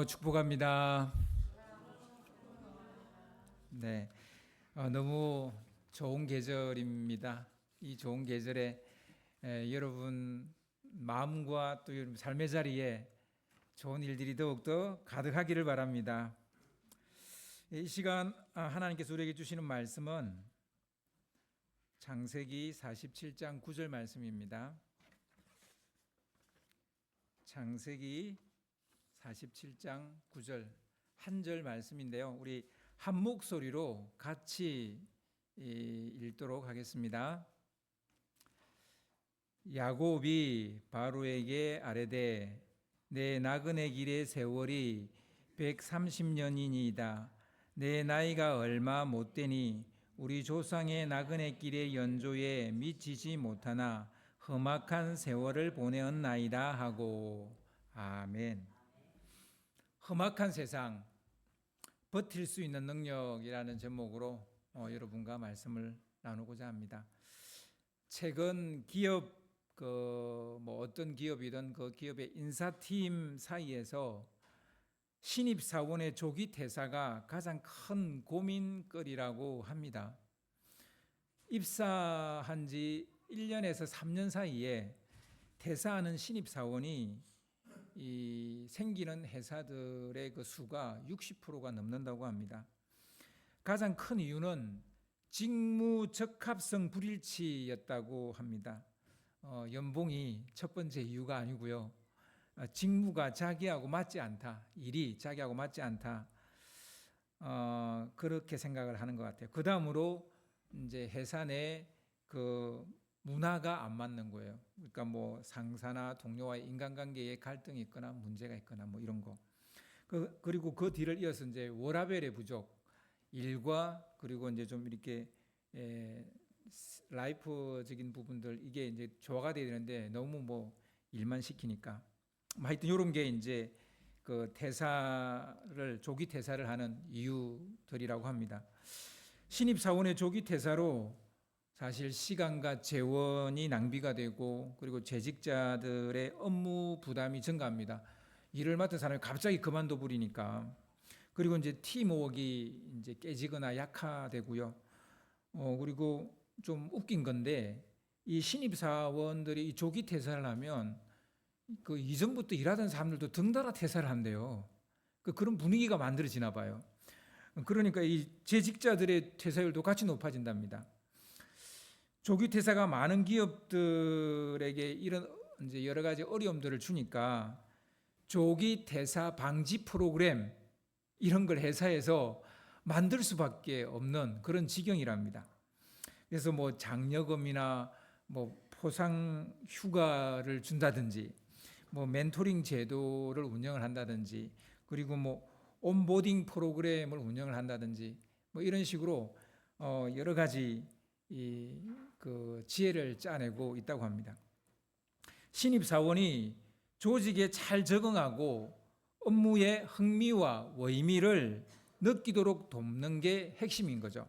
축복합니다. 네, 너무 좋은 계절입니다. 이 좋은 계절에 여러분 마음과 또 여러분 삶의 자리에 좋은 일들이 더욱더 가득하기를 바랍니다. 이 시간 하나님께서 우리에게 주시는 말씀은 창세기 47장 9절 말씀입니다. 창세기 47장 9절 한 절 말씀인데요. 우리 한 목소리로 같이 읽도록 하겠습니다. 야곱이 바로에게 아뢰되 내 나그네 길의 세월이 130년이니이다. 내 나이가 얼마 못되니 우리 조상의 나그네 길의 연조에 미치지 못하나 험악한 세월을 보내었나이다 하고. 아멘. 험악한 세상, 버틸 수 있는 능력이라는 제목으로 여러분과 말씀을 나누고자 합니다. 최근 기업 어떤 기업이든 그 기업의 인사팀 사이에서 신입사원의 조기 퇴사가 가장 큰 고민거리라고 합니다. 입사한 지 1년에서 3년 사이에 퇴사하는 신입사원이 생기는 회사들의 그 수가 60%가 넘는다고 합니다. 가장 큰 이유는 직무 적합성 불일치였다고 합니다. 연봉이 첫 번째 이유가 아니고요. 직무가 자기하고 맞지 않다. 일이 자기하고 맞지 않다. 그렇게 생각을 하는 것 같아요. 그 다음으로 이제 회사 내 그 문화가 안 맞는 거예요. 그러니까 뭐 상사나 동료와의 인간관계에 갈등이 있거나 문제가 있거나 뭐 이런 거. 그리고 그 뒤를 이어서 이제 워라밸의 부족, 일과 그리고 이제 좀 이렇게 라이프적인 부분들 이게 이제 조화가 돼야 되는데 너무 뭐 일만 시키니까. 하여튼 이런 게 이제 그 조기 퇴사를 하는 이유들이라고 합니다. 신입 사원의 조기 퇴사로 사실 시간과 재원이 낭비가 되고 그리고 재직자들의 업무 부담이 증가합니다. 일을 맡은 사람이 갑자기 그만둬 버리니까. 그리고 이제 팀워크가 이제 깨지거나 약화되고요. 그리고 좀 웃긴 건데 이 신입 사원들이 이 조기 퇴사를 하면 그 이전부터 일하던 사람들도 덩달아 퇴사를 한대요. 그런 분위기가 만들어지나 봐요. 그러니까 이 재직자들의 퇴사율도 같이 높아진답니다. 조기 퇴사가 많은 기업들에게 이런 이제 여러 가지 어려움들을 주니까 조기 퇴사 방지 프로그램 이런 걸 회사에서 만들 수밖에 없는 그런 지경이랍니다. 그래서 뭐 장려금이나 뭐 포상 휴가를 준다든지 뭐 멘토링 제도를 운영을 한다든지 그리고 뭐 온보딩 프로그램을 운영을 한다든지 뭐 이런 식으로 여러 가지 그 지혜를 짜내고 있다고 합니다. 신입 사원이 조직에 잘 적응하고 업무의 흥미와 의미를 느끼도록 돕는 게 핵심인 거죠.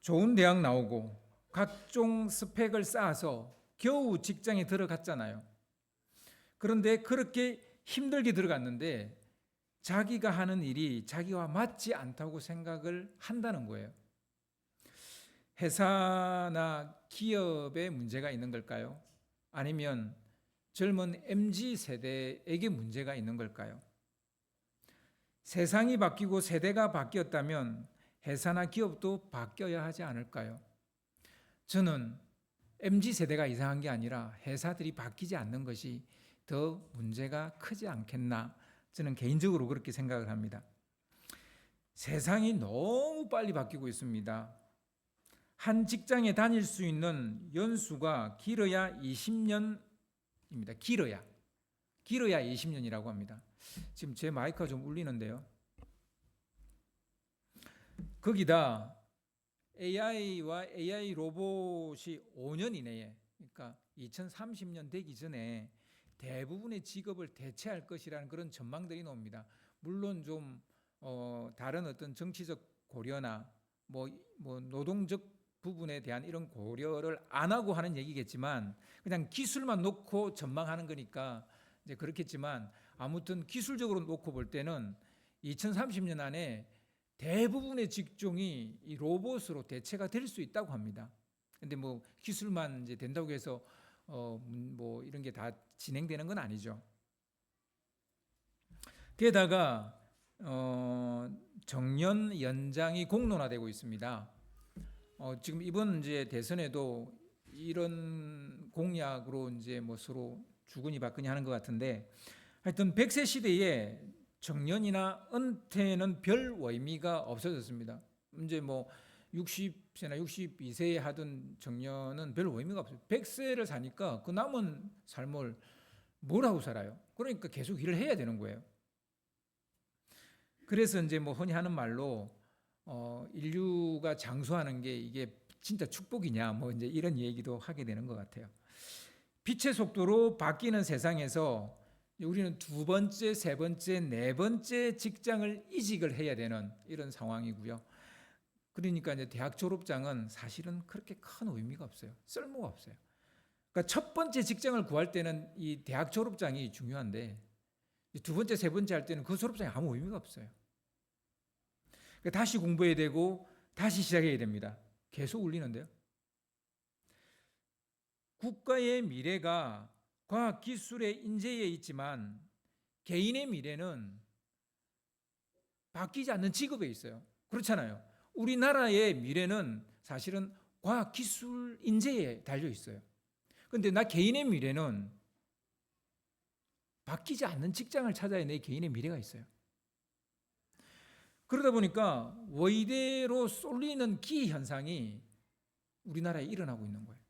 좋은 대학 나오고 각종 스펙을 쌓아서 겨우 직장에 들어갔잖아요. 그런데 그렇게 힘들게 들어갔는데 자기가 하는 일이 자기와 맞지 않다고 생각을 한다는 거예요. 회사나 기업에 문제가 있는 걸까요? 아니면 젊은 MZ 세대에게 문제가 있는 걸까요? 세상이 바뀌고 세대가 바뀌었다면 회사나 기업도 바뀌어야 하지 않을까요? 저는 MZ 세대가 이상한 게 아니라 회사들이 바뀌지 않는 것이 더 문제가 크지 않겠나, 저는 개인적으로 그렇게 생각을 합니다. 세상이 너무 빨리 바뀌고 있습니다. 한 직장에 다닐 수 있는 연수가 길어야 20년입니다. 길어야 20년이라고 합니다. 지금 제 마이크가 좀 울리는데요. 거기다 AI와 AI 로봇이 5년 이내에, 그러니까 2030년 되기 전에 대부분의 직업을 대체할 것이라는 그런 전망들이 나옵니다. 물론 좀 다른 어떤 정치적 고려나 뭐 노동적 부분에 대한 이런 고려를 안 하고 하는 얘기겠지만 그냥 기술만 놓고 전망하는 거니까 이제 그렇겠지만 아무튼 기술적으로 놓고 볼 때는 2030년 안에 대부분의 직종이 이 로봇으로 대체가 될 수 있다고 합니다. 근데 뭐 기술만 이제 된다고 해서 뭐 이런 게 다 진행되는 건 아니죠. 게다가 정년 연장이 공론화되고 있습니다. 지금 이번 이제 대선에도 이런 공약으로 이제 뭐 서로 주거니 받거니 하는 것 같은데, 하여튼 100세 시대에 정년이나 은퇴는 별 의미가 없어졌습니다. 이제 뭐 60세나 62세에 하던 정년은 별 의미가 없어요. 100세를 사니까 그 남은 삶을 뭘 하고 살아요? 그러니까 계속 일을 해야 되는 거예요. 그래서 이제 뭐 흔히 하는 말로 인류가 장수하는 게 이게 진짜 축복이냐 뭐 이제 이런 얘기도 하게 되는 것 같아요. 빛의 속도로 바뀌는 세상에서 우리는 두 번째, 세 번째, 네 번째 직장을 이직을 해야 되는 이런 상황이고요. 그러니까 이제 대학 졸업장은 사실은 그렇게 큰 의미가 없어요. 쓸모가 없어요. 그러니까 첫 번째 직장을 구할 때는 이 대학 졸업장이 중요한데, 두 번째, 세 번째 할 때는 그 졸업장이 아무 의미가 없어요. 그러니까 다시 공부해야 되고 다시 시작해야 됩니다. 계속 울리는데요. 국가의 미래가 과학 기술의 인재에 있지만 개인의 미래는 바뀌지 않는 직업에 있어요. 그렇잖아요. 우리나라의 미래는 사실은 과학 기술 인재에 달려 있어요. 그런데 나 개인의 미래는 바뀌지 않는 직장을 찾아야 내 개인의 미래가 있어요. 그러다 보니까 의대로 쏠리는 기회 현상이 우리나라에 일어나고 있는 거예요.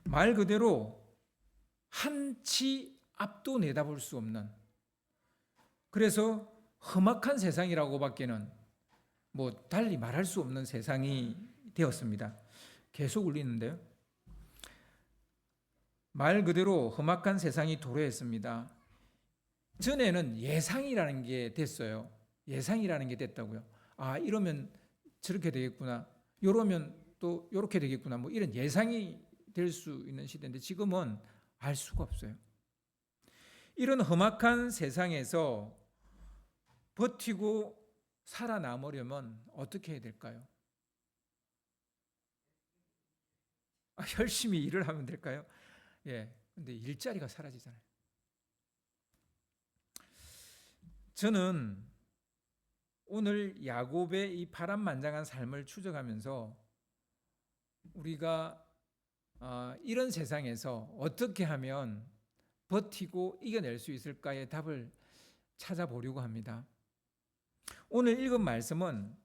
말 그대로 한치 앞도 내다볼 수 없는, 그래서 험악한 세상이라고밖에는 뭐 달리 말할 수 없는 세상이 되었습니다. 계속 울리는데요. 말 그대로 험악한 세상이 도래했습니다. 전에는 예상이라는 게 됐어요. 예상이라는 게 됐다고요. 아, 이러면 저렇게 되겠구나. 이러면 또 이렇게 되겠구나. 뭐 이런 예상이 될 수 있는 시대인데 지금은 알 수가 없어요. 이런 험악한 세상에서 버티고 살아남으려면 어떻게 해야 될까요? 열심히 일을 하면 될까요? 예. 근데 일자리가 사라지잖아요. 저는 오늘 야곱의 이 파란만장한 삶을 추적하면서 우리가 이런 세상에서 어떻게 하면 버티고 이겨낼 수 있을까의 답을 찾아보려고 합니다. 오늘 읽은 말씀은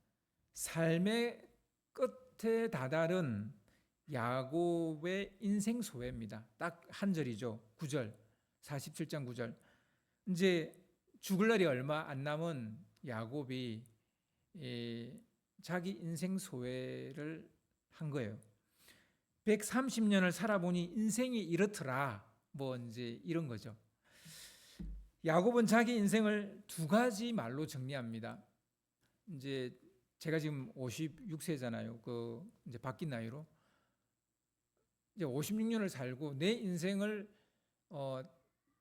삶의 끝에 다다른 야곱의 인생 소회입니다. 딱 한 절이죠. 9절, 47장 9절. 이제 죽을 날이 얼마 안 남은 야곱이 자기 인생 소회를 한 거예요. 130년을 살아보니 인생이 이렇더라. 뭐 이제 이런 거죠. 야곱은 자기 인생을 두 가지 말로 정리합니다. 이제 제가 지금 56세잖아요. 그 이제 바뀐 나이로 이제 56년을 살고 내 인생을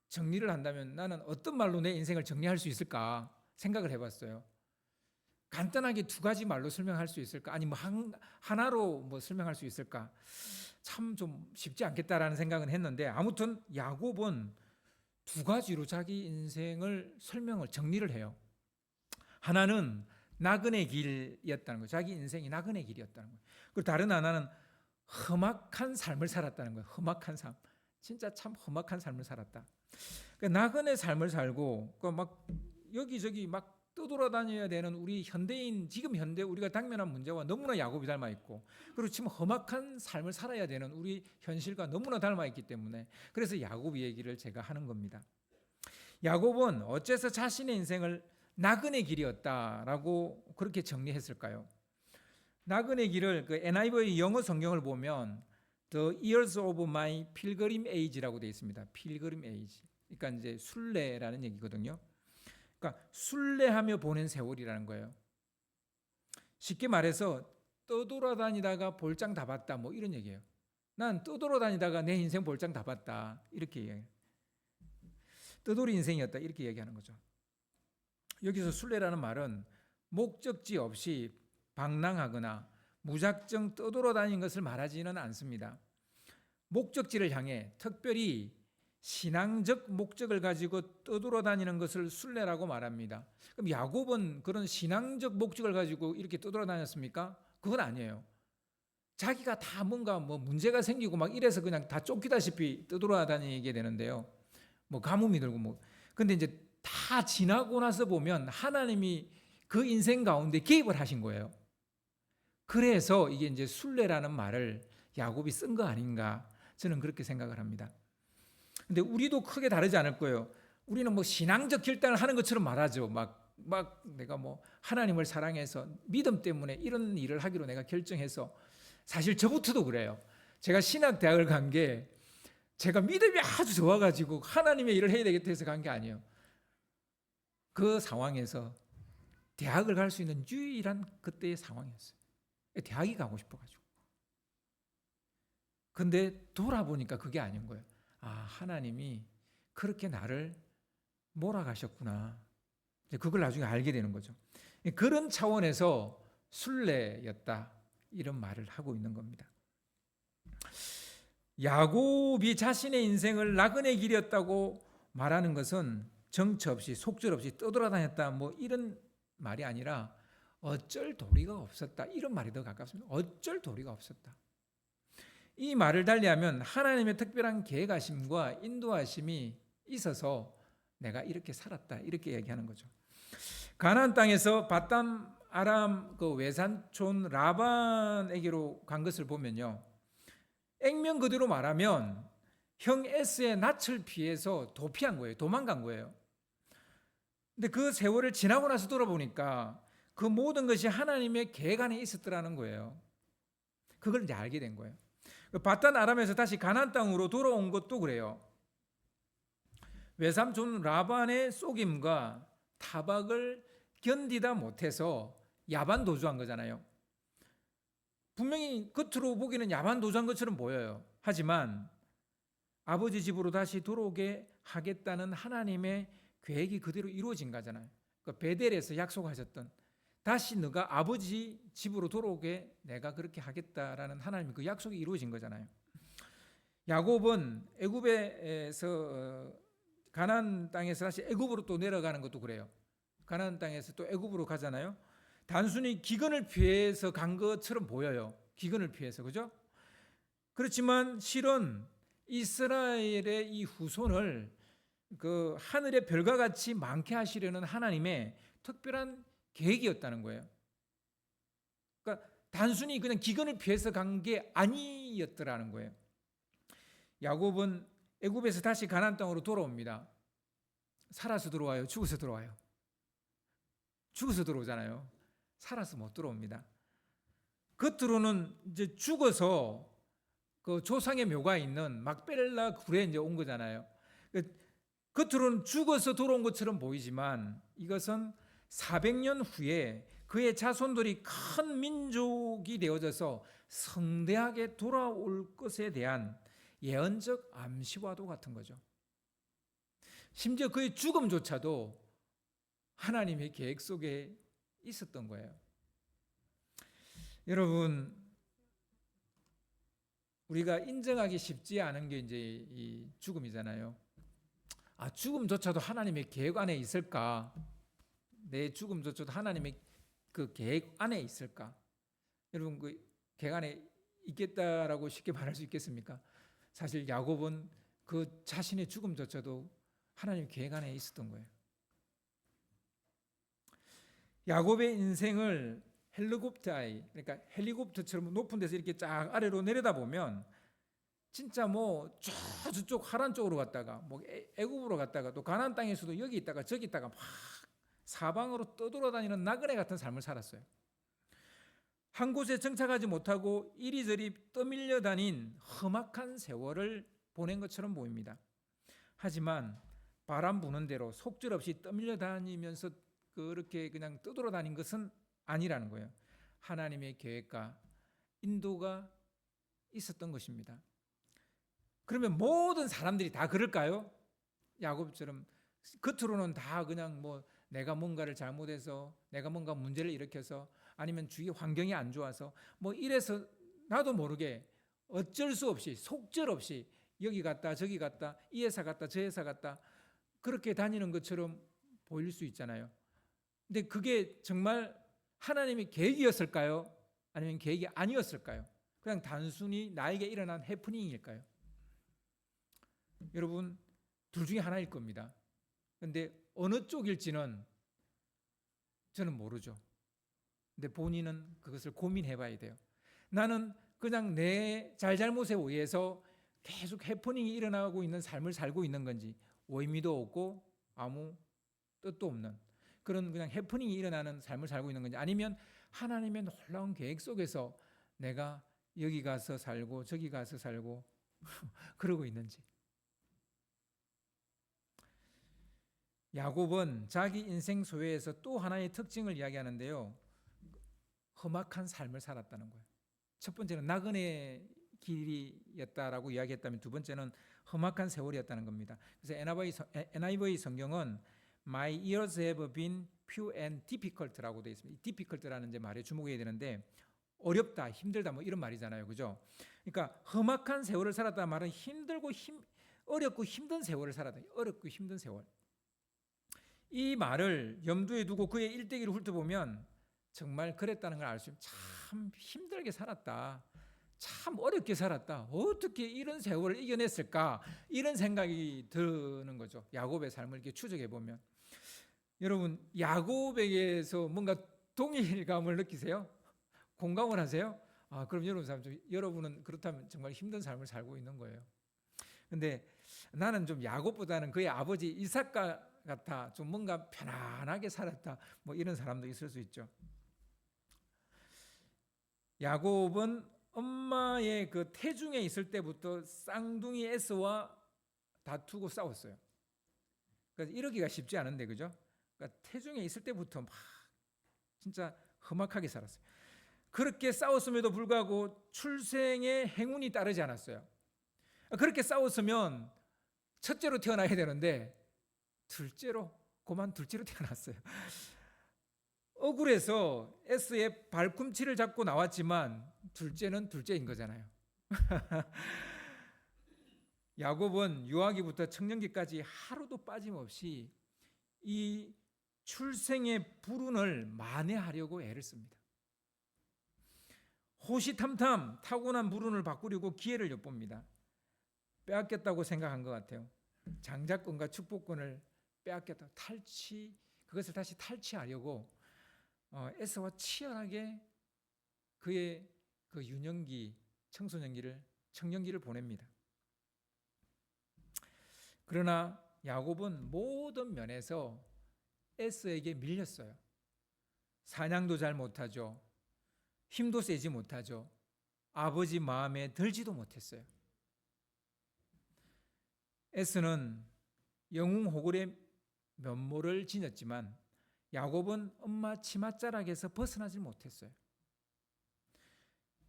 정리를 한다면 나는 어떤 말로 내 인생을 정리할 수 있을까 생각을 해봤어요. 간단하게 두 가지 말로 설명할 수 있을까? 아니 뭐 하나로 뭐 설명할 수 있을까? 참 좀 쉽지 않겠다라는 생각은 했는데, 아무튼 야곱은 두 가지로 자기 인생을 정리를 해요. 하나는 나그네 길이었다는 거예요. 자기 인생이 나그네 길이었다는 거예요. 그리고 다른 하나는 험악한 삶을 살았다는 거예요. 험악한 삶. 진짜 참 험악한 삶을 살았다. 그러니까 나그네 삶을 살고 막 여기저기 막 떠돌아다녀야 되는 우리 현대인, 지금 현대 우리가 당면한 문제와 너무나 야곱이 닮아 있고, 그리고 지금 험악한 삶을 살아야 되는 우리 현실과 너무나 닮아 있기 때문에 그래서 야곱 얘기를 제가 하는 겁니다. 야곱은 어째서 자신의 인생을 나그네 길이었다라고 그렇게 정리했을까요? 나그네 길을 그 NIV 영어 성경을 보면 The years of my pilgrim age라고 되어 있습니다. pilgrim age. 그러니까 이제 순례라는 얘기거든요. 그러니까 순례하며 보낸 세월이라는 거예요. 쉽게 말해서 떠돌아다니다가 볼장 다 봤다 뭐 이런 얘기예요. 난 떠돌아다니다가 내 인생 볼장 다 봤다 이렇게 얘기해요. 떠돌이 인생이었다 이렇게 얘기하는 거죠. 여기서 순례라는 말은 목적지 없이 방랑하거나 무작정 떠돌아다니는 것을 말하지는 않습니다. 목적지를 향해 특별히 신앙적 목적을 가지고 떠돌아다니는 것을 순례라고 말합니다. 그럼 야곱은 그런 신앙적 목적을 가지고 이렇게 떠돌아다녔습니까? 그건 아니에요. 자기가 다 뭔가 문제가 생기고 막 이래서 그냥 다 쫓기다시피 떠돌아다니게 되는데요. 가뭄이 들고 근데 이제 다 지나고 나서 보면 하나님이 그 인생 가운데 개입을 하신 거예요. 그래서 이게 이제 순례라는 말을 야곱이 쓴 거 아닌가 저는 그렇게 생각을 합니다. 근데 우리도 크게 다르지 않을 거예요. 우리는 신앙적 결단을 하는 것처럼 말하죠. 막 내가 하나님을 사랑해서 믿음 때문에 이런 일을 하기로 내가 결정해서, 사실 저부터도 그래요. 제가 신학대학을 간 게 제가 믿음이 아주 좋아가지고 하나님의 일을 해야 되겠다 해서 간 게 아니에요. 그 상황에서 대학을 갈 수 있는 유일한 그때의 상황이었어요. 대학이 가고 싶어가지고. 근데 돌아보니까 그게 아닌 거예요. 하나님이 그렇게 나를 몰아가셨구나. 그걸 나중에 알게 되는 거죠. 그런 차원에서 순례였다 이런 말을 하고 있는 겁니다. 야곱이 자신의 인생을 나그네 길이었다고 말하는 것은 정처 없이 속절 없이 떠돌아다녔다 이런 말이 아니라 어쩔 도리가 없었다 이런 말이 더 가깝습니다. 어쩔 도리가 없었다. 이 말을 달리하면 하나님의 특별한 계획하심과 인도하심이 있어서 내가 이렇게 살았다 이렇게 얘기하는 거죠. 가나안 땅에서 바담 아람 그 외산촌 라반에게로 간 것을 보면요, 액면 그대로 말하면 형 에스의 낯을 피해서 도피한 거예요. 도망간 거예요. 근데 그 세월을 지나고 나서 돌아보니까 그 모든 것이 하나님의 계획 안에 있었더라는 거예요. 그걸 이제 알게 된 거예요. 바단 아람에서 다시 가나안 땅으로 돌아온 것도 그래요. 외삼촌 라반의 속임과 타박을 견디다 못해서 야반 도주한 거잖아요. 분명히 겉으로 보기는 야반 도주한 것처럼 보여요. 하지만 아버지 집으로 다시 돌아오게 하겠다는 하나님의 계획이 그대로 이루어진 거잖아요. 베델에서 약속하셨던 다시 너가 아버지 집으로 돌아오게 내가 그렇게 하겠다라는 하나님의 그 약속이 이루어진 거잖아요. 야곱은 애굽에서 가나안 땅에서 다시 애굽으로 또 내려가는 것도 그래요. 가나안 땅에서 또 애굽으로 가잖아요. 단순히 기근을 피해서 간 것처럼 보여요. 기근을 피해서, 그죠? 그렇지만 실은 이스라엘의 이 후손을 그 하늘의 별과 같이 많게 하시려는 하나님의 특별한 계획이었다는 거예요. 그러니까 단순히 그냥 기근을 피해서 간 게 아니었더라는 거예요. 야곱은 애굽에서 다시 가나안 땅으로 돌아옵니다. 살아서 들어와요? 죽어서 들어와요? 죽어서 들어오잖아요. 살아서 못 들어옵니다. 겉으로는 이제 죽어서 그 조상의 묘가 있는 막벨라 굴에 이제 온 거잖아요. 겉으로는 죽어서 돌아온 것처럼 보이지만 이것은 400년 후에 그의 자손들이 큰 민족이 되어져서 성대하게 돌아올 것에 대한 예언적 암시와도 같은 거죠. 심지어 그의 죽음조차도 하나님의 계획 속에 있었던 거예요. 여러분, 우리가 인정하기 쉽지 않은 게 이제 이 죽음이잖아요. 죽음조차도 하나님의 계획 안에 있을까? 내 죽음조차도 하나님의 그 계획 안에 있을까? 여러분, 그 계획 안에 있겠다라고 쉽게 말할 수 있겠습니까? 사실 야곱은 그 자신의 죽음조차도 하나님 계획 안에 있었던 거예요. 야곱의 인생을 헬리콥터아이, 그러니까 헬리콥터처럼 높은 데서 이렇게 쫙 아래로 내려다보면 진짜 저쪽 하란 쪽으로 갔다가 애굽으로 갔다가 또 가나안 땅에서도 여기 있다가 저기 있다가 막 사방으로 떠돌아다니는 나그네 같은 삶을 살았어요. 한 곳에 정착하지 못하고 이리저리 떠밀려 다닌 험악한 세월을 보낸 것처럼 보입니다. 하지만 바람 부는 대로 속절없이 떠밀려 다니면서 그렇게 그냥 떠돌아다닌 것은 아니라는 거예요. 하나님의 계획과 인도가 있었던 것입니다. 그러면 모든 사람들이 다 그럴까요? 야곱처럼 겉으로는 다 그냥 뭐 내가 뭔가를 잘못해서 내가 뭔가 문제를 일으켜서 아니면 주위 환경이 안 좋아서 뭐 이래서 나도 모르게 어쩔 수 없이 속절없이 여기 갔다 저기 갔다 이 회사 갔다 저 회사 갔다 그렇게 다니는 것처럼 보일 수 있잖아요. 근데 그게 정말 하나님의 계획이었을까요? 아니면 계획이 아니었을까요? 그냥 단순히 나에게 일어난 해프닝일까요? 여러분, 둘 중에 하나일 겁니다. 근데 어느 쪽일지는 저는 모르죠. 근데 본인은 그것을 고민해 봐야 돼요. 나는 그냥 내 잘잘못에 의해서 계속 해프닝이 일어나고 있는 삶을 살고 있는 건지 의미도 없고 아무 뜻도 없는 그런 그냥 해프닝이 일어나는 삶을 살고 있는 건지 아니면 하나님의 놀라운 계획 속에서 내가 여기 가서 살고 저기 가서 살고 그러고 있는지. 야곱은 자기 인생 소회에서 또 하나의 특징을 이야기하는데요. 험악한 삶을 살았다는 거예요. 첫 번째는 나그네 길이었다라고 이야기했다면 두 번째는 험악한 세월이었다는 겁니다. 그래서 NIV 성경은 My years have been few and difficult라고 되어 있습니다. difficult라는 이제 말에 주목해야 되는데 어렵다, 힘들다 뭐 이런 말이잖아요. 그죠? 그러니까 험악한 세월을 살았다 말은 어렵고 힘든 세월을 살았다. 어렵고 힘든 세월. 이 말을 염두에 두고 그의 일대기를 훑어보면 정말 그랬다는 걸 알 수 있어요. 참 힘들게 살았다. 참 어렵게 살았다. 어떻게 이런 세월을 이겨냈을까? 이런 생각이 드는 거죠. 야곱의 삶을 이렇게 추적해 보면. 여러분, 야곱에게서 뭔가 동일감을 느끼세요? 공감을 하세요? 아, 그럼 여러분은 그렇다면 정말 힘든 삶을 살고 있는 거예요. 근데 나는 좀 야곱보다는 그의 아버지 이삭 같아. 좀 뭔가 편안하게 살았다. 뭐 이런 사람도 있을 수 있죠. 야곱은 엄마의 그 태중에 있을 때부터 쌍둥이 에서와 다투고 싸웠어요. 그래서 이러기가 쉽지 않은데, 그죠? 그러니까 태중에 있을 때부터 막 진짜 험악하게 살았어요. 그렇게 싸웠음에도 불구하고 출생의 행운이 따르지 않았어요. 그렇게 싸웠으면 첫째로 태어나야 되는데 둘째로 태어났어요. 억울해서 S의 발꿈치를 잡고 나왔지만 둘째는 둘째인 거잖아요. 야곱은 유아기부터 청년기까지 하루도 빠짐없이 이 출생의 불운을 만회하려고 애를 씁니다. 호시탐탐 타고난 불운을 바꾸려고 기회를 엿봅니다. 빼앗겼다고 생각한 것 같아요. 장자권과 축복권을 빼앗겼다. 그것을 다시 탈취하려고 에서와 치열하게 그의 그 유년기, 청년기를 보냅니다. 그러나 야곱은 모든 면에서 에서에게 밀렸어요. 사냥도 잘 못하죠. 힘도 세지 못하죠. 아버지 마음에 들지도 못했어요. 에서는 영웅호굴의 면모를 지녔지만 야곱은 엄마 치맛자락에서 벗어나지 못했어요.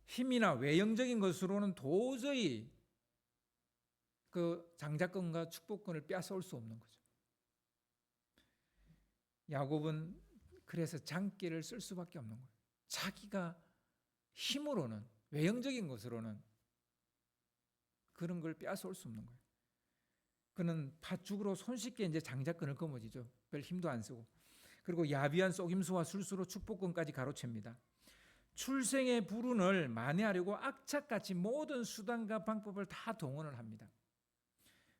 힘이나 외형적인 것으로는 도저히 그 장자권과 축복권을 빼앗아올 수 없는 거죠. 야곱은 그래서 장기를 쓸 수밖에 없는 거예요. 자기가 힘으로는 외형적인 것으로는 그런 걸 빼앗아올 수 없는 거예요. 그는 팥죽으로 손쉽게 이제 장자권을 거머쥐죠. 별 힘도 안 쓰고. 그리고 야비한 속임수와 술수로 축복권까지 가로챕니다. 출생의 불운을 만회하려고 악착같이 모든 수단과 방법을 다 동원을 합니다.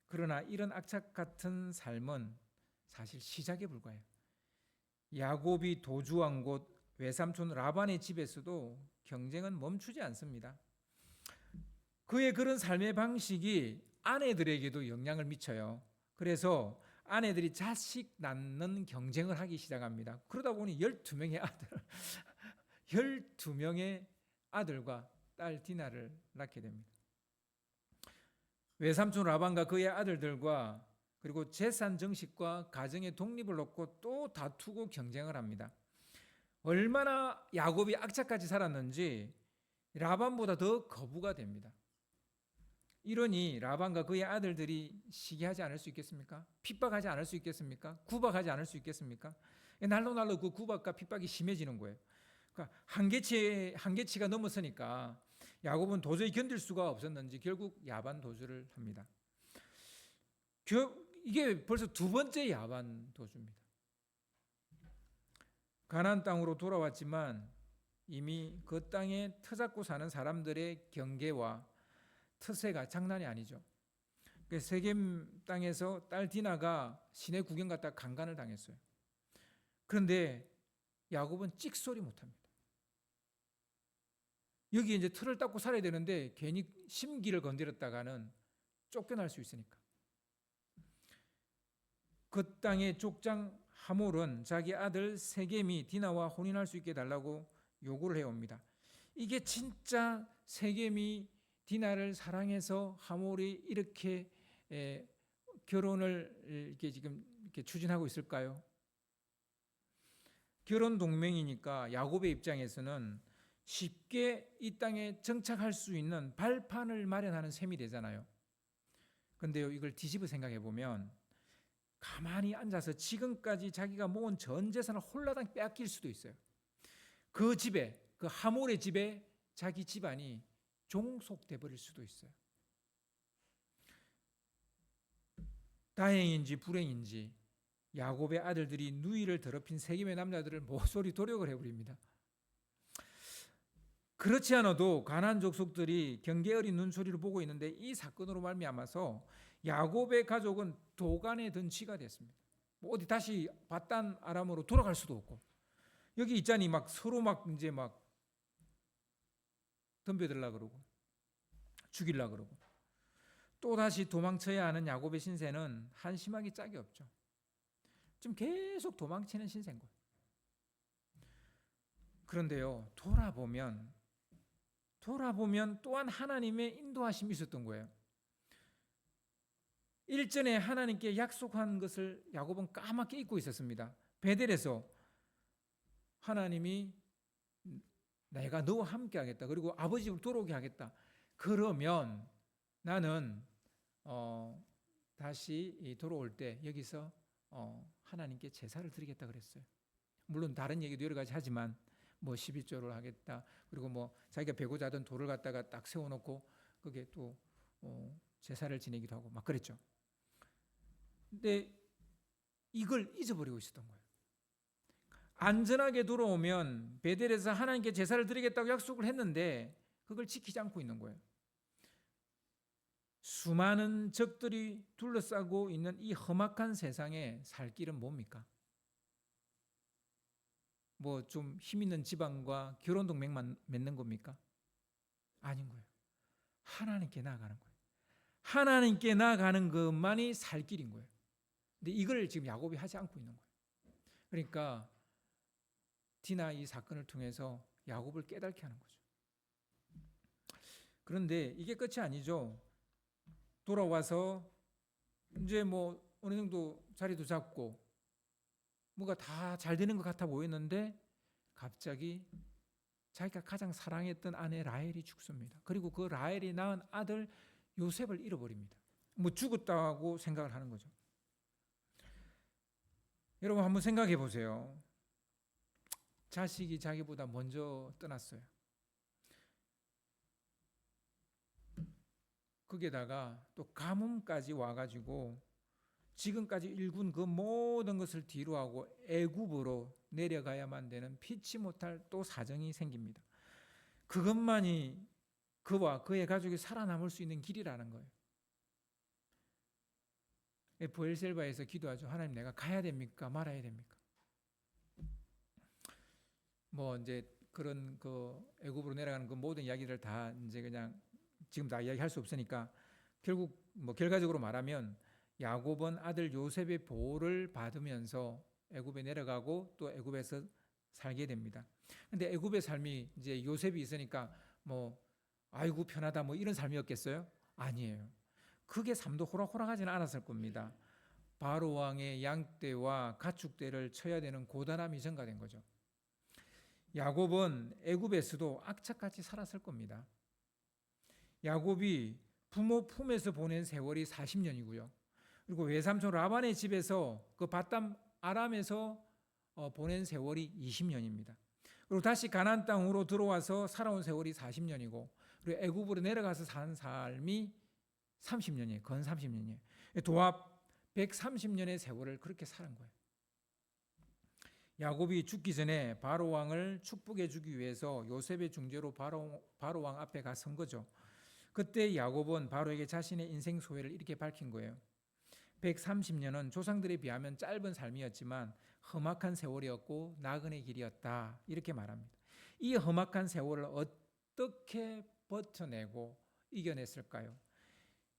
그러나 이런 악착 같은 삶은 사실 시작에 불과해요. 야곱이 도주한 곳 외삼촌 라반의 집에서도 경쟁은 멈추지 않습니다. 그의 그런 삶의 방식이 아내들에게도 영향을 미쳐요. 그래서 아내들이 자식 낳는 경쟁을 하기 시작합니다. 그러다 보니 12명의 아들과 딸 디나를 낳게 됩니다. 외삼촌 라반과 그의 아들들과 그리고 재산 정식과 가정의 독립을 놓고 또 다투고 경쟁을 합니다. 얼마나 야곱이 악착같이 살았는지 라반보다 더 거부가 됩니다. 이러니 라반과 그의 아들들이 시기하지 않을 수 있겠습니까? 핍박하지 않을 수 있겠습니까? 구박하지 않을 수 있겠습니까? 날로 그 구박과 핍박이 심해지는 거예요. 그러니까 한계치가 넘어서니까 야곱은 도저히 견딜 수가 없었는지 결국 야반 도주를 합니다. 이게 벌써 두 번째 야반 도주입니다. 가나안 땅으로 돌아왔지만 이미 그 땅에 터잡고 사는 사람들의 경계와 터세가 장난이 아니죠. 세겜 땅에서 딸 디나가 시내 구경 갔다가 강간을 당했어요. 그런데 야곱은 찍소리 못합니다. 여기 이제 틀을 닦고 살아야 되는데 괜히 심기를 건드렸다가는 쫓겨날 수 있으니까. 그 땅의 족장 하몰은 자기 아들 세겜이 디나와 혼인할 수 있게 해달라고 요구를 해옵니다. 이게 진짜 세겜이 디나를 사랑해서 하몰이 이렇게 결혼을 이렇게 지금 이렇게 추진하고 있을까요? 결혼 동맹이니까 야곱의 입장에서는 쉽게 이 땅에 정착할 수 있는 발판을 마련하는 셈이 되잖아요. 그런데요, 이걸 뒤집어 생각해 보면 가만히 앉아서 지금까지 자기가 모은 전 재산을 홀라당 빼앗길 수도 있어요. 그 집에, 그 하몰의 집에 자기 집안이 종속돼 버릴 수도 있어요. 다행인지 불행인지 야곱의 아들들이 누이를 더럽힌 세겜의 남자들을 모조리 도력을 해버립니다. 그렇지 않아도 가나안 족속들이 경계 어린 눈초리를 보고 있는데 이 사건으로 말미암아서 야곱의 가족은 도간의 든치가 됐습니다. 어디 다시 바단 아람으로 돌아갈 수도 없고 여기 있자니 막 서로 막 이제 막 덤벼들라 그러고 죽일라 그러고 또 다시 도망쳐야 하는 야곱의 신세는 한심하기 짝이 없죠. 좀 계속 도망치는 신세인 거예요. 그런데요, 돌아보면 또한 하나님의 인도하심이 있었던 거예요. 일전에 하나님께 약속한 것을 야곱은 까맣게 잊고 있었습니다. 베델에서 하나님이 내가 너와 함께 하겠다. 그리고 아버지 집으로 돌아오게 하겠다. 그러면 나는 다시 돌아올 때 여기서 하나님께 제사를 드리겠다 그랬어요. 물론 다른 얘기도 여러 가지 하지만 뭐 11조를 하겠다. 그리고 뭐 자기가 베고자 하던 돌을 갖다가 딱 세워놓고 그게 또 제사를 지내기도 하고 막 그랬죠. 근데 이걸 잊어버리고 있었던 거예요. 안전하게 돌아오면 베델에서 하나님께 제사를 드리겠다고 약속을 했는데 그걸 지키지 않고 있는 거예요. 수많은 적들이 둘러싸고 있는 이 험악한 세상에 살 길은 뭡니까? 뭐 좀 힘 있는 지방과 결혼 동맹만 맺는 겁니까? 아닌 거예요. 하나님께 나아가는 거예요. 하나님께 나아가는 것만이 살 길인 거예요. 근데 이걸 지금 야곱이 하지 않고 있는 거예요. 그러니까 디나 이 사건을 통해서 야곱을 깨닫게 하는 거죠. 그런데 이게 끝이 아니죠. 돌아와서 이제 뭐 어느 정도 자리도 잡고 뭐가 다 잘 되는 것 같아 보였는데 갑자기 자기가 가장 사랑했던 아내 라헬이 죽습니다. 그리고 그 라헬이 낳은 아들 요셉을 잃어버립니다. 뭐 죽었다고 생각을 하는 거죠. 여러분 한번 생각해 보세요. 자식이 자기보다 먼저 떠났어요. 거기에다가 또 가뭄까지 와가지고 지금까지 일군 그 모든 것을 뒤로 하고 애굽으로 내려가야만 되는 피치 못할 또 사정이 생깁니다. 그것만이 그와 그의 가족이 살아남을 수 있는 길이라는 거예요. 브엘셀바에서 기도하죠. 하나님, 내가 가야 됩니까? 말아야 됩니까? 뭐 이제 그런 그 애굽으로 내려가는 그 모든 이야기를 다 이제 그냥 지금 다 이야기할 수 없으니까 결국 뭐 결과적으로 말하면 야곱은 아들 요셉의 보호를 받으면서 애굽에 내려가고 또 애굽에서 살게 됩니다. 근데 애굽의 삶이 이제 요셉이 있으니까 뭐 아이고 편하다 뭐 이런 삶이었겠어요? 아니에요. 크게 삶도 호락호락하지는 않았을 겁니다. 바로 왕의 양떼와 가축떼를 쳐야 되는 고단함이 전가된 거죠. 야곱은 애굽에서도 악착같이 살았을 겁니다. 야곱이 부모 품에서 보낸 세월이 40년이고요. 그리고 외삼촌 라반의 집에서 그 바담 아람에서 보낸 세월이 20년입니다. 그리고 다시 가나안 땅으로 들어와서 살아온 세월이 40년이고, 그리고 애굽으로 내려가서 산 삶이 30년이에요. 건 30년이에요. 도합 130년의 세월을 그렇게 살은 거예요. 야곱이 죽기 전에 바로 왕을 축복해 주기 위해서 요셉의 중재로 바로 왕 앞에 가 선 거죠. 그때 야곱은 바로에게 자신의 인생 소회를 이렇게 밝힌 거예요. 130년은 조상들에 비하면 짧은 삶이었지만 험악한 세월이었고 나그네 길이었다, 이렇게 말합니다. 이 험악한 세월을 어떻게 버텨내고 이겨냈을까요?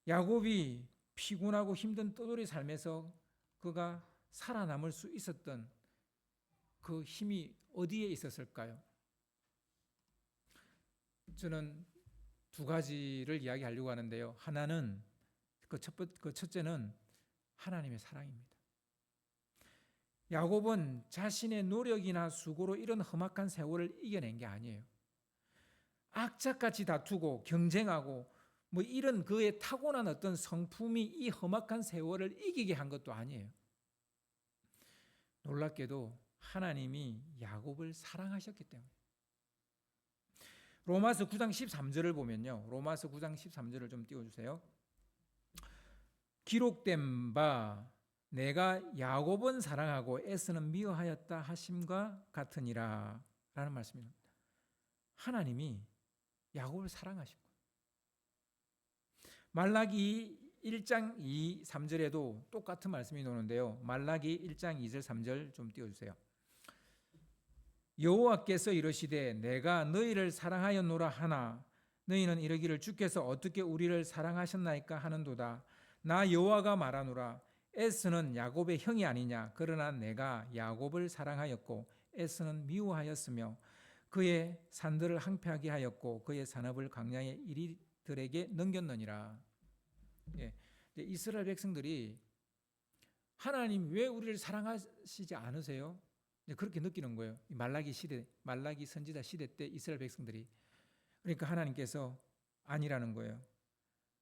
야곱이 피곤하고 힘든 떠돌이 삶에서 그가 살아남을 수 있었던 그 힘이 어디에 있었을까요? 저는 두 가지를 이야기하려고 하는데요. 하나는 그 첫째는 하나님의 사랑입니다. 야곱은 자신의 노력이나 수고로 이런 험악한 세월을 이겨낸 게 아니에요. 악착같이 다투고 경쟁하고 뭐 이런 그의 타고난 어떤 성품이 이 험악한 세월을 이기게 한 것도 아니에요. 놀랍게도 하나님이 야곱을 사랑하셨기 때문에. 로마서 9장 13절을 보면요. 로마서 9장 13절을 좀 띄워주세요. 기록된 바 내가 야곱은 사랑하고 에서는 미워하였다 하심과 같으니라 라는 말씀입니다. 하나님이 야곱을 사랑하신 거예요. 말라기 1장 2, 3절에도 똑같은 말씀이 나오는데요. 말라기 1장 2절 3절 좀 띄워주세요. 여호와께서 이르시되 내가 너희를 사랑하였노라 하나 너희는 이르기를 주께서 어떻게 우리를 사랑하셨나이까 하는도다. 나 여호와가 말하노라. 에스는 야곱의 형이 아니냐. 그러나 내가 야곱을 사랑하였고 에스는 미워하였으며 그의 산들을 항폐하게 하였고 그의 산업을 광야의 이리들에게 넘겼느니라. 예, 이스라엘 백성들이 하나님 왜 우리를 사랑하시지 않으세요? 그렇게 느끼는 거예요. 말라기 선지자 시대 때 이스라엘 백성들이. 그러니까 하나님께서 아니라는 거예요.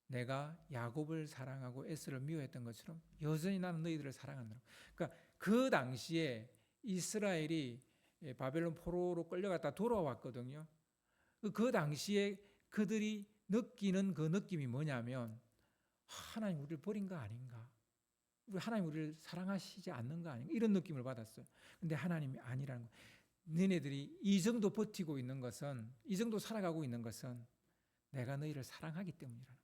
내가 야곱을 사랑하고 에스를 미워했던 것처럼 여전히 나는 너희들을 사랑한다. 그러니까 그 당시에 이스라엘이 바벨론 포로로 끌려갔다 돌아왔거든요. 그 당시에 그들이 느끼는 그 느낌이 뭐냐면 하나님 우리를 버린 거 아닌가? 하나님 우리를 사랑하시지 않는 거 아닌가? 이런 느낌을 받았어요. 근데 하나님이 아니라는 거예요. 너네들이 이 정도 버티고 있는 것은, 이 정도 살아가고 있는 것은 내가 너희를 사랑하기 때문이라는 거예요.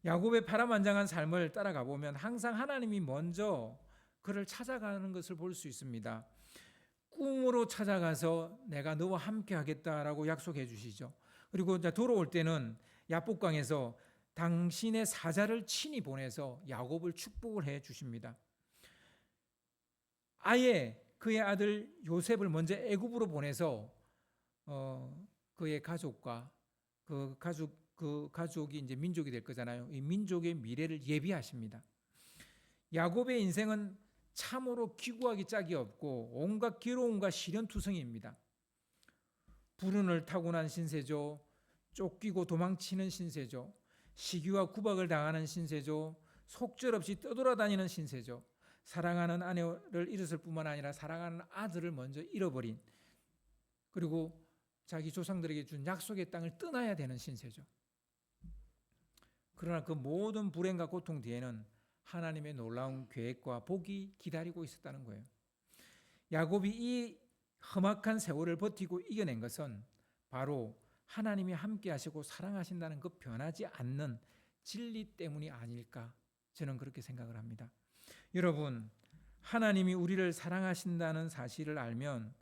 야곱의 파란만장한 삶을 따라가 보면 항상 하나님이 먼저 그를 찾아가는 것을 볼 수 있습니다. 꿈으로 찾아가서 내가 너와 함께 하겠다라고 약속해 주시죠. 그리고 이제 돌아올 때는 야복강에서 당신의 사자를 친히 보내서 야곱을 축복을 해 주십니다. 아예 그의 아들 요셉을 먼저 애굽으로 보내서 그의 가족과 그 가족이 이제 민족이 될 거잖아요. 이 민족의 미래를 예비하십니다. 야곱의 인생은 참으로 기구하기 짝이 없고 온갖 괴로움과 시련투성이입니다. 불운을 타고난 신세죠. 쫓기고 도망치는 신세죠. 시기와 구박을 당하는 신세죠. 속절없이 떠돌아다니는 신세죠. 사랑하는 아내를 잃었을 뿐만 아니라 사랑하는 아들을 먼저 잃어버린, 그리고 자기 조상들에게 준 약속의 땅을 떠나야 되는 신세죠. 그러나 그 모든 불행과 고통 뒤에는 하나님의 놀라운 계획과 복이 기다리고 있었다는 거예요. 야곱이 이 험악한 세월을 버티고 이겨낸 것은 바로 하나님이 함께 하시고 사랑하신다는 그 변하지 않는 진리 때문이 아닐까, 저는 그렇게 생각을 합니다. 여러분, 하나님이 우리를 사랑하신다는 사실을 알면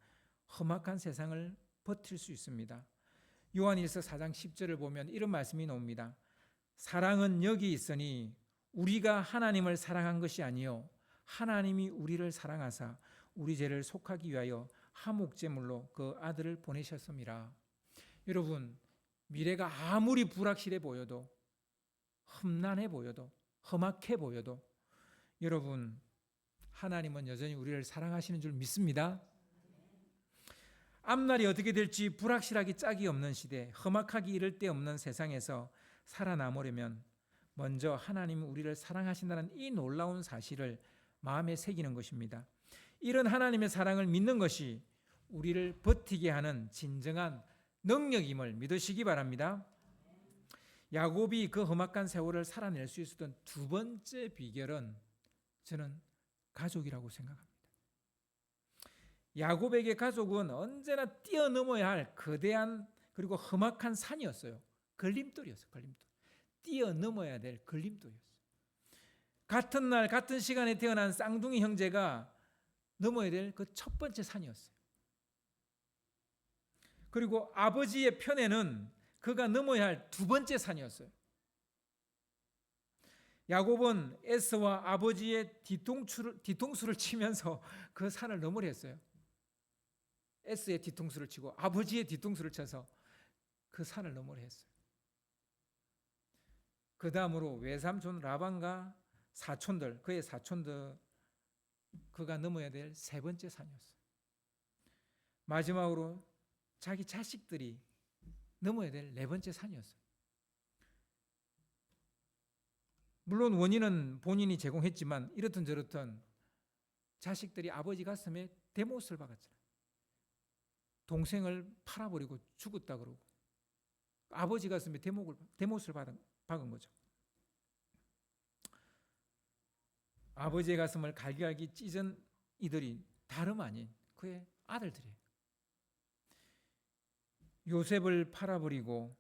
험악한 세상을 버틸 수 있습니다. 요한일서 4장 10절을 보면 이런 말씀이 나옵니다. 사랑은 여기 있으니 우리가 하나님을 사랑한 것이 아니요 하나님이 우리를 사랑하사 우리 죄를 속하기 위하여 화목제물로 그 아들을 보내셨음이라. 여러분, 미래가 아무리 불확실해 보여도, 험난해 보여도, 험악해 보여도 여러분, 하나님은 여전히 우리를 사랑하시는 줄 믿습니다. 앞날이 어떻게 될지 불확실하기 짝이 없는 시대, 험악하기 이를 데 없는 세상에서 살아남으려면 먼저 하나님이 우리를 사랑하신다는 이 놀라운 사실을 마음에 새기는 것입니다. 이런 하나님의 사랑을 믿는 것이 우리를 버티게 하는 진정한 능력임을 믿으시기 바랍니다. 야곱이 그 험악한 세월을 살아낼 수 있었던 두 번째 비결은 저는 가족이라고 생각합니다. 야곱에게 가족은 언제나 뛰어넘어야 할 거대한 그리고 험악한 산이었어요. 걸림돌이었어요. 걸림돌. 뛰어넘어야 될 걸림돌이었어요. 같은 날 같은 시간에 태어난 쌍둥이 형제가 넘어야 될 그 첫 번째 산이었어요. 그리고 아버지의 편에는 그가 넘어야 할 두 번째 산이었어요. 야곱은 에서와 아버지의 뒤통수를 치면서 그 산을 넘으려 했어요. 에서의 뒤통수를 치고 아버지의 뒤통수를 쳐서 그 산을 넘으려 했어요. 그 다음으로 외삼촌 라반과 사촌들, 그의 사촌들, 그가 넘어야 될 세 번째 산이었어요. 마지막으로 자기 자식들이 넘어야 될 네 번째 산이었어요. 물론 원인은 본인이 제공했지만 이렇든 저렇든 자식들이 아버지 가슴에 대못을 박았잖아요. 동생을 팔아버리고 죽었다 그러고 아버지 가슴에 대못을 박은 거죠. 아버지의 가슴을 갈기갈기 찢은 이들이 다름 아닌 그의 아들들이에요. 요셉을 팔아버리고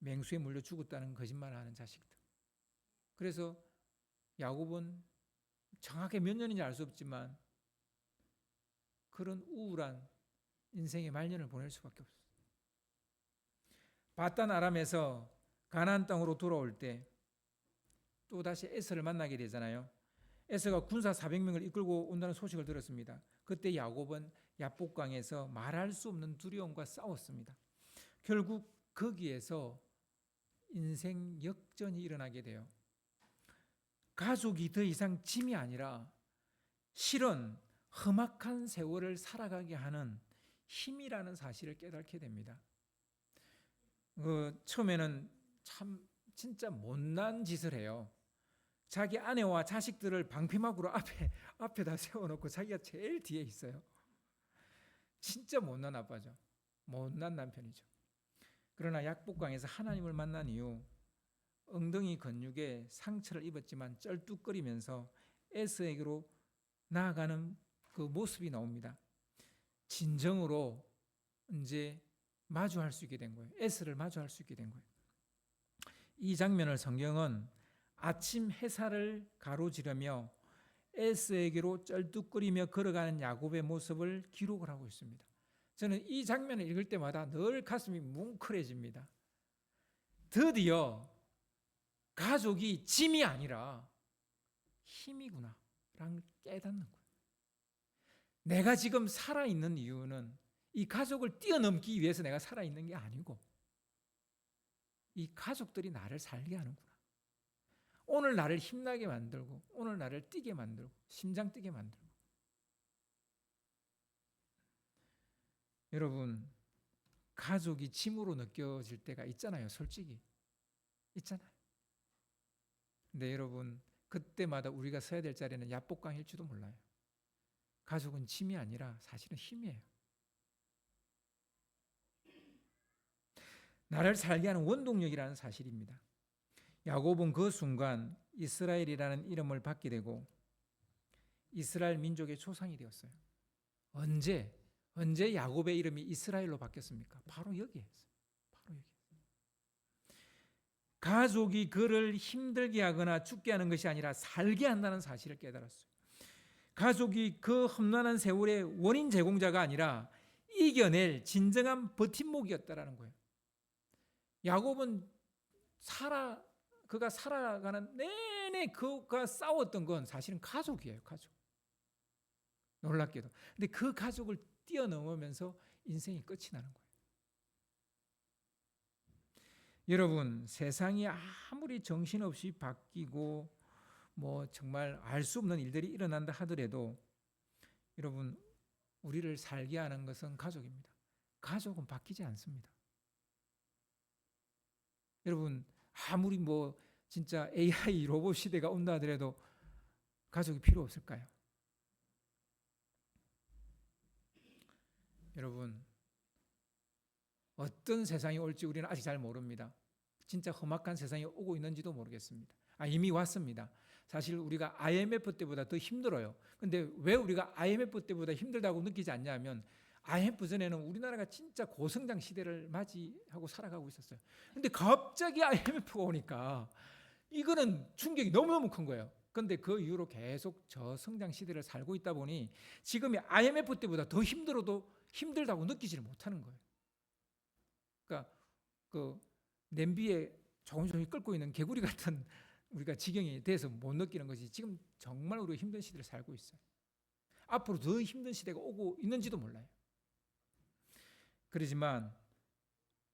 맹수에 물려 죽었다는 거짓말을 하는 자식들. 그래서 야곱은 정확히 몇 년인지 알 수 없지만 그런 우울한 인생의 말년을 보낼 수밖에 없어요. 바단 아람에서 가나안 땅으로 돌아올 때 또 다시 에서를 만나게 되잖아요. 에서가 군사 400명을 이끌고 온다는 소식을 들었습니다. 그때 야곱은 야복강에서 말할 수 없는 두려움과 싸웠습니다. 결국 거기에서 인생 역전이 일어나게 돼요. 가족이 더 이상 짐이 아니라 실은 험악한 세월을 살아가게 하는 힘이라는 사실을 깨닫게 됩니다. 처음에는 참 진짜 못난 짓을 해요. 자기 아내와 자식들을 방패막으로 앞에다 세워놓고 자기가 제일 뒤에 있어요. 진짜 못난 아빠죠. 못난 남편이죠. 그러나 약복강에서 하나님을 만난 이후 엉덩이 근육에 상처를 입었지만 쩔뚝거리면서 에서에게로 나아가는 그 모습이 나옵니다. 진정으로 이제 마주할 수 있게 된 거예요. 에서를 마주할 수 있게 된 거예요. 이 장면을 성경은 아침 햇살을 가로지르며 에서에게로 쩔뚝거리며 걸어가는 야곱의 모습을 기록을 하고 있습니다. 저는 이 장면을 읽을 때마다 늘 가슴이 뭉클해집니다. 드디어 가족이 짐이 아니라 힘이구나 라는 깨닫는 거예요. 내가 지금 살아있는 이유는 이 가족을 뛰어넘기 위해서 내가 살아있는 게 아니고 이 가족들이 나를 살게 하는구나. 오늘 나를 힘나게 만들고 오늘 나를 뛰게 만들고 심장 뛰게 만들고. 여러분, 가족이 짐으로 느껴질 때가 있잖아요. 솔직히 있잖아요. 근데 여러분, 그때마다 우리가 서야 될 자리는 야복강일지도 몰라요. 가족은 짐이 아니라 사실은 힘이에요. 나를 살게 하는 원동력이라는 사실입니다. 야곱은 그 순간 이스라엘이라는 이름을 받게 되고 이스라엘 민족의 조상이 되었어요. 언제 야곱의 이름이 이스라엘로 바뀌었습니까? 바로 여기에서. 바로 여기. 가족이 그를 힘들게 하거나 죽게 하는 것이 아니라 살게 한다는 사실을 깨달았어요. 가족이 그 험난한 세월의 원인 제공자가 아니라 이겨낼 진정한 버팀목이었다라는 거예요. 야곱은 그가 살아가는 내내 그가 싸웠던 건 사실은 가족이에요. 가족. 놀랍게도. 근데 그 가족을 뛰어넘으면서 인생이 끝이 나는 거예요. 여러분, 세상이 아무리 정신없이 바뀌고 정말 알 수 없는 일들이 일어난다 하더라도 여러분, 우리를 살게 하는 것은 가족입니다. 가족은 바뀌지 않습니다. 여러분 아무리 뭐 진짜 AI 로봇 시대가 온다 하더라도 가족이 필요 없을까요? 여러분 어떤 세상이 올지 우리는 아직 잘 모릅니다. 진짜 험악한 세상이 오고 있는지도 모르겠습니다. 이미 왔습니다. 사실 우리가 IMF 때보다 더 힘들어요. 근데 왜 우리가 IMF 때보다 힘들다고 느끼지 않냐면 IMF 전에는 우리나라가 진짜 고성장 시대를 맞이하고 살아가고 있었어요. 근데 갑자기 IMF가 오니까 이거는 충격이 너무너무 큰 거예요. 그런데 그 이후로 계속 저성장 시대를 살고 있다 보니 지금이 IMF 때보다 더 힘들어도 힘들다고 느끼지를 못하는 거예요. 그러니까 그 냄비에 조금씩 끓고 있는 개구리 같은 우리가 지경이 돼서 못 느끼는 것이 지금 정말 우리가 힘든 시대를 살고 있어요. 앞으로 더 힘든 시대가 오고 있는지도 몰라요. 그렇지만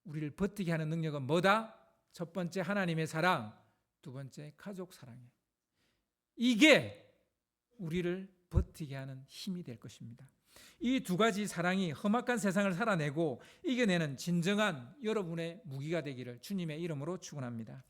우리를 버티게 하는 능력은 뭐다? 첫 번째 하나님의 사랑, 두 번째 가족 사랑이에요. 이게 우리를 버티게 하는 힘이 될 것입니다. 이 두 가지 사랑이 험악한 세상을 살아내고 이겨내는 진정한 여러분의 무기가 되기를 주님의 이름으로 축원합니다.